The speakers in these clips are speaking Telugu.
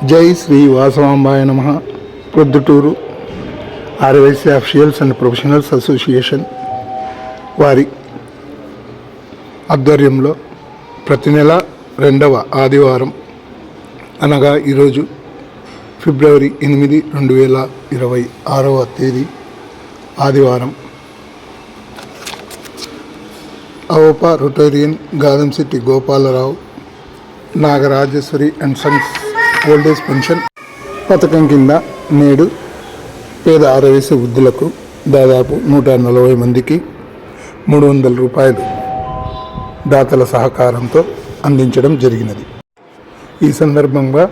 జై శ్రీ వాసవాంబాయ నమః. Proddatur Arya Vysya officials and professionals association వారి ఆధ్వర్యంలో ప్రతి నెల 2వ ఆదివారం అనగా ఈరోజు ఫిబ్రవరి 8, 2026వ తేదీ ఆదివారం AVOPA Rotarian Gadamsetti Gopalarao Nagarajeswari and sons old age pension పథకం కింద నేడు పేద ఆరవేశ వృద్ధులకు దాదాపు 140 మందికి 300 రూపాయలు దాతల సహకారంతో అందించడం జరిగినది. ఈ సందర్భంగా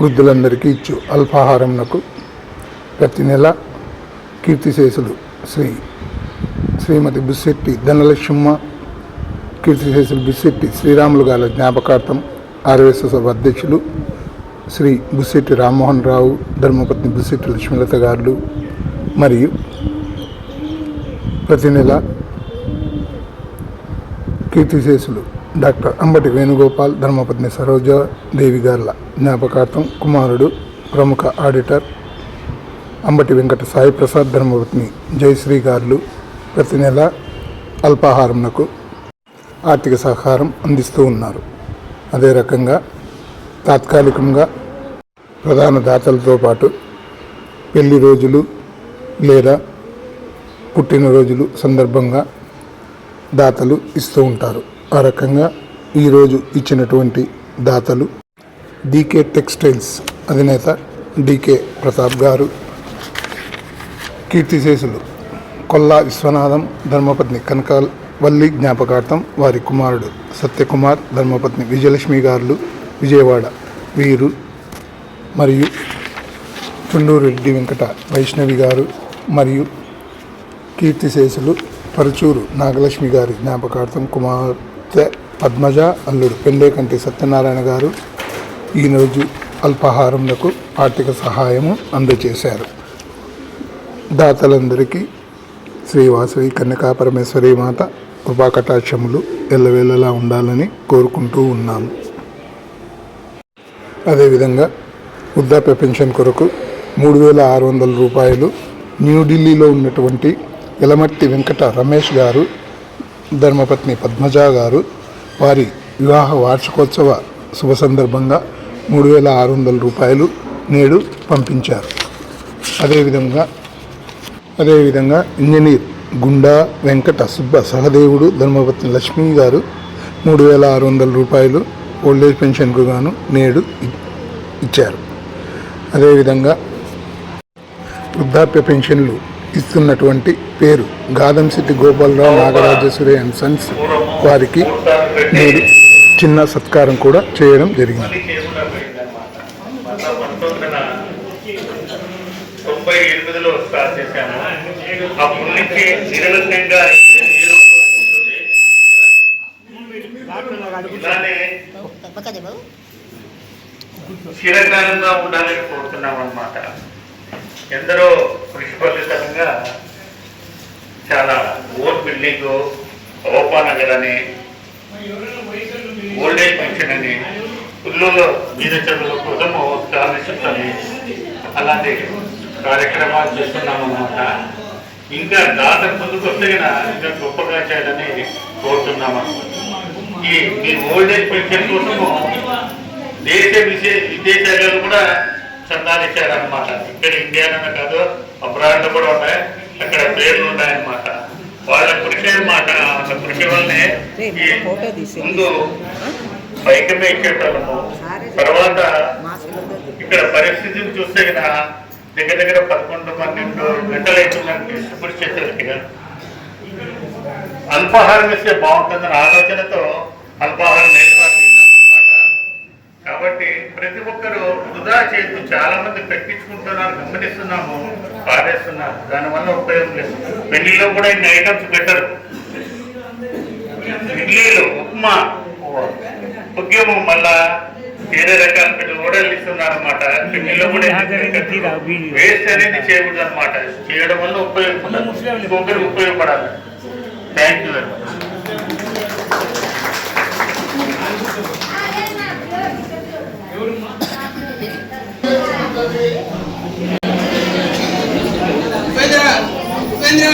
వృద్ధులందరికీ ఇచ్చు అల్పాహారంకు ప్రతి నెల కీర్తిశేషులు శ్రీమతి బుస్సెట్టి ధనలక్ష్మ, కీర్తిశేషులు బుస్సెట్టి శ్రీరాములు గారి జ్ఞాపకార్థం ఆర్యవైశ్య సభ అధ్యక్షులు శ్రీ బుస్సెట్టి రామ్మోహన్ రావు, ధర్మపత్ని బుస్సెట్టి లక్ష్మీలత గారు మరియు ప్రతి నెల కీర్తిశేషులు డాక్టర్ అంబటి వేణుగోపాల్, ధర్మపత్ని సరోజాదేవి గార్ల జ్ఞాపకార్థం కుమారుడు ప్రముఖ ఆడిటర్ అంబటి వెంకట సాయి ప్రసాద్, ధర్మపత్ని జయశ్రీ గారు ప్రతి నెల అల్పాహారంకు ఆర్థిక సహకారం అందిస్తూ ఉన్నారు. అదే రకంగా తాత్కాలికంగా ప్రధాన దాతలతో పాటు పెళ్లి రోజులు లేదా పుట్టినరోజులు సందర్భంగా దాతలు ఇస్తూ ఉంటారు. ఆ రకంగా ఈరోజు ఇచ్చినటువంటి దాతలు డీకే టెక్స్టైల్స్ అధినేత డీకే ప్రతాప్ గారు, కీర్తిశేషులు కొల్లా విశ్వనాథం, ధర్మపత్ని కనకవల్లి జ్ఞాపకార్థం వారి కుమారుడు సత్యకుమార్, ధర్మపత్ని విజయలక్ష్మి గారు విజయవాడ వీరు మరియు చుండూరు రెడ్డి వెంకట వైష్ణవి గారు మరియు కీర్తిశేషులు పరుచూరు నాగలక్ష్మి గారి జ్ఞాపకార్థం కుమార్తె పద్మజ, అల్లుడు పెండేకంటి సత్యనారాయణ గారు ఈరోజు అల్పాహారంకు ఆర్థిక సహాయము అందజేశారు. దాతలందరికీ శ్రీ వాసవి కన్యకా పరమేశ్వరి మాత కృపాకటాక్షములు ఎల్లవేళలా ఉండాలని కోరుకుంటూ ఉన్నాము. అదేవిధంగా వృద్ధాప్య పెన్షన్ కొరకు 3,600 రూపాయలు న్యూఢిల్లీలో ఉన్నటువంటి ఎలమర్తి వెంకట రమేష్ గారు, ధర్మపత్ని పద్మజ గారు వారి వివాహ వార్షికోత్సవ శుభ సందర్భంగా 3,600 రూపాయలు నేడు పంపించారు. అదేవిధంగా ఇంజనీర్ గుండా వెంకట సుబ్బ సహదేవుడు, ధర్మపత్ని లక్ష్మీ గారు 3,600 రూపాయలు ఓల్డేజ్ పెన్షన్కు గాను నేడు ఇచ్చారు. అదేవిధంగా వృద్ధాప్య పెన్షన్లు ఇస్తున్నటువంటి పేరు గాదంశెట్టి గోపాలరావు, నాగరాజేశ్వరి అండ్ సన్స్ వారికి నేడు చిన్న సత్కారం కూడా చేయడం జరిగింది. 98లో స్టార్ట్ చేశాను. అప్పటి నుంచి నిరవధికంగా ఇలానే చిరకాలంగా ఉండాలని కోరుతున్నాం అన్నమాట. ఎందరో కృషి ఫలితంగా చాలా ఓట్ బిల్డింగ్, ఓపా నగర్ అని, ఓల్డేజ్ పెన్షన్ అని, పిల్లల మీద చదువుల కోసము స్కాలర్షిప్స్ అని అలాంటి కార్యక్రమాలు చేస్తున్నామన్నమాట. ఇంకా దాత ముందుకు వస్తే ఇంకా గొప్పగా చేయాలని కోరుతున్నాము. ఈ ఓల్డేజ్ పెన్షన్ కోసము విదేశాలలో కూడా చందాలు ఇచ్చారనమాట. ఇక్కడ ఇండియాలోనే కాదు, అబ్రాడ్లో కూడా ఉన్నాయి, అక్కడ పేర్లు ఉన్నాయన్నమాట. వాళ్ళ కృషి అన్నమాట. వాళ్ళ కృషి వల్లనే ముందు బయటమే ఇచ్చేటము. తర్వాత ఇక్కడ పరిస్థితిని చూస్తే దగ్గర 11-12 గంటలు అవుతుందని డిస్ట్రిబ్యూట్ చేసేసరికి అల్పాహారం ఇస్తే బాగుంటుందని ఆలోచనతో అల్పాహారం ఏర్పాటు చేశామన్నమాట. కాబట్టి ప్రతి ఒక్కరూ వృధా చేస్తూ చాలా మంది పెట్టించుకుంటున్నారు, గమనిస్తున్నాము, పారేస్తున్నారు. దానివల్ల ఉపయోగం లేదు. పెళ్లిలో కూడా ఇన్ని ఐటమ్స్ పెట్టరు. ఇడ్లీలు, ఉప్మా, ఉద్యమం మళ్ళా వేరే రకాల ఓడలు ఇస్తున్నారు అనమాట. పెళ్లిలో కూడా వేస్ట్ అనేది చేయకూడదు అనమాట. చేయడం వల్ల ఉపయోగపడాలి, ఇంకొకరికి ఉపయోగపడాలి. Thank you very much. Upendra